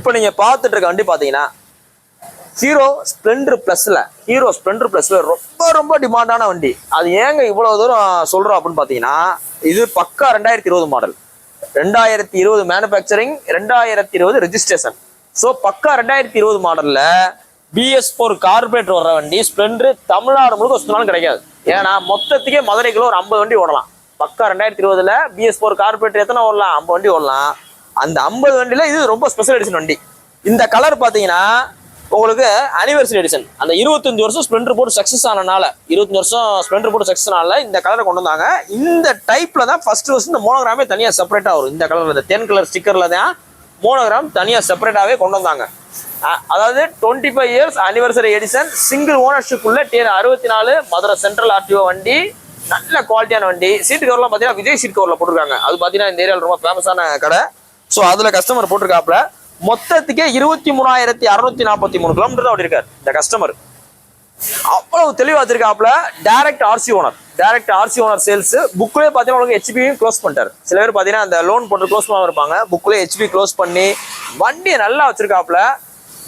இப்போ நீங்க பார்த்துட்டு இருக்க வண்டி பாத்தீங்கன்னா ஹீரோ ஸ்ப்ளெண்டர் பிளஸ்ல ரொம்ப ரொம்ப டிமாண்டான வண்டி. அது ஏங்க இவ்வளவு தூரம் சொல்றோம் அப்படின்னு பாத்தீங்கன்னா, இது பக்கா 2020 மாடல், 2020 மேனுஃபேக்சரிங், 2020 ரெஜிஸ்ட்ரேஷன். ஸோ பக்கா 2020 மாடல்ல BS4 கார்பரேட்டர் வர்ற வண்டி ஸ்ப்ளெண்டர் தமிழ்நாடு முழுக்க சுத்தினாலும் கிடைக்காது. ஏன்னா மொத்தத்துக்கே மதுரைக்குள்ள ஒரு 50 வண்டி ஓடலாம். பக்கா 2020 BS4 கார்பரேட்டர் எத்தனை ஓடலாம்? 50 வண்டி ஓடலாம். அந்த 50 வண்டியில இது ரொம்ப ஸ்பெஷல் எடிஷன் வண்டி. இந்த கலர் பாத்தீங்கன்னா உங்களுக்கு அனிவர்சரி எடிஷன். அந்த 25 வருஷம் ஸ்ப்ளெண்டர் போர்டு சக்சஸ் ஆனனால, 25 வருஷம் ஸ்ப்ளெண்டர் போர்டு சக்சஸ் ஆனால இந்த கலரை கொண்டு வந்தாங்க. இந்த டைப்ல தான் ஃபர்ஸ்ட் இந்த மோனோகிராமே தனியா செப்பரேட்டா வரும். இந்த கலர்ல, இந்த 10 கலர் ஸ்டிக்கர்ல தான் மோனோகிராம் தனியா செப்பரேட்டாவே கொண்டு வந்தாங்க. அதாவது 25 years anniversary edition, single ownership உள்ள TN64 மதுரை சென்ட்ரல் RTO வண்டி. நல்ல குவாலிட்டியான வண்டி. சீட்டு கவர்லாம் பாத்தீங்கன்னா விஜய் சீட் கவர்ல போட்டிருக்காங்க. அது பாத்தீங்கன்னா இந்த ஏரியாவில் ரொம்ப ஃபேமஸான கடை. ஸோ அதுல கஸ்டமர் போட்டிருக்காப்ல. மொத்தத்துக்கே 23,643 கிலோமீட்டர் தான் ஓடி இருக்காரு இந்த கஸ்டமர். அவ்வளவு தெளிவா வச்சிருக்காப்ல. Direct RC owner sales. புக்லேயே பாத்தீங்கன்னா உங்களுக்கு HBயும் க்ளோஸ் பண்ணிட்டாரு. சில பேர் பாத்தீங்கன்னா அந்த லோன் போட்டு க்ளோஸ் பண்ணாம இருப்பாங்க. புக்லேயே HB க்ளோஸ் பண்ணி வண்டியை நல்லா வச்சிருக்காப்ல.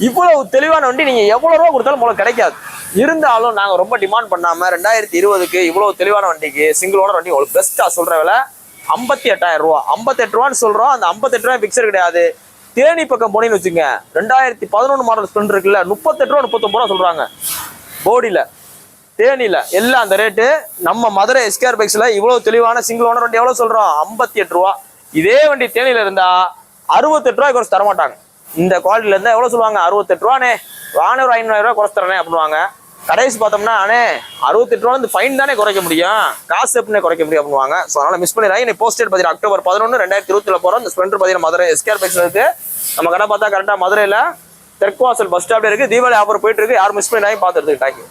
இவ்வளவு தெளிவான வண்டி நீங்க எவ்வளவு ரூபா கொடுத்தாலும் உங்களுக்கு கிடைக்காது. இருந்தாலும் நாங்க ரொம்ப டிமாண்ட் பண்ணாம 2020க்கு இவ்வளவு தெளிவான வண்டிக்கு சிங்கிள் ஓனர் வண்டி உங்களுக்கு பெஸ்டா சொல்ற விலை 58,000 ரூபா. 58 ரூபான்னு சொல்றோம். அந்த 58 ரூபாய் பிக்சர் கிடையாது. தேனி பக்கம் போனீங்கன்னு வச்சுங்க, 2011 மாடல் ஸ்ப்ளெண்டர் இருக்குல்ல, 38 ரூபா 39 ரூபா சொல்றாங்க போடியில. தேனியில எல்லாம் அந்த ரேட்டு. நம்ம மதுரை SKR பைக்ஸ்ல இவ்வளவு தெளிவான சிங்கிள் ஓனர் வண்டி எவ்வளவு சொல்றோம்? 58 ரூபா. இதே வண்டி தேனியில இருந்தா 68 ரூபாய் குறைச்சு தரமாட்டாங்க. இந்த குவாலிட்டில இருந்தா எவ்வளவு சொல்லுவாங்க? 68 ரூபானே, வாங்க ஒரு 500 ரூபாய் குறைச்சு தரனே அப்படின்வாங்க. கடைசி பார்த்தோம்னா அண்ணே 68 ரூபா ஃபைன் தானே குறைக்க முடியும், காசு எப்படினே குறைக்க முடியும் அப்படின்வாங்க. ஸோ அதனால மிஸ் பண்ணிடுறாங்க. இன்னைக்கு போஸ்டேட் பார்த்தீங்கன்னா October 11, 2020 போறோம். இந்த ஸ்ப்ளெண்டர் பார்த்தீங்கன்னா மதுரை SKR பைக்ஸ்ல இருக்கு. நம்ம கடை பார்த்தா கரெக்டா மதுரையில தெற்குவாசல் பஸ் ஸ்டாப்ல இருக்கு. தீபாவளி ஆஃபர் போயிட்டு இருக்கு. யாரும் மிஸ் பண்ணிடாங்க, பார்த்துட்டு. தேங்க்யூ.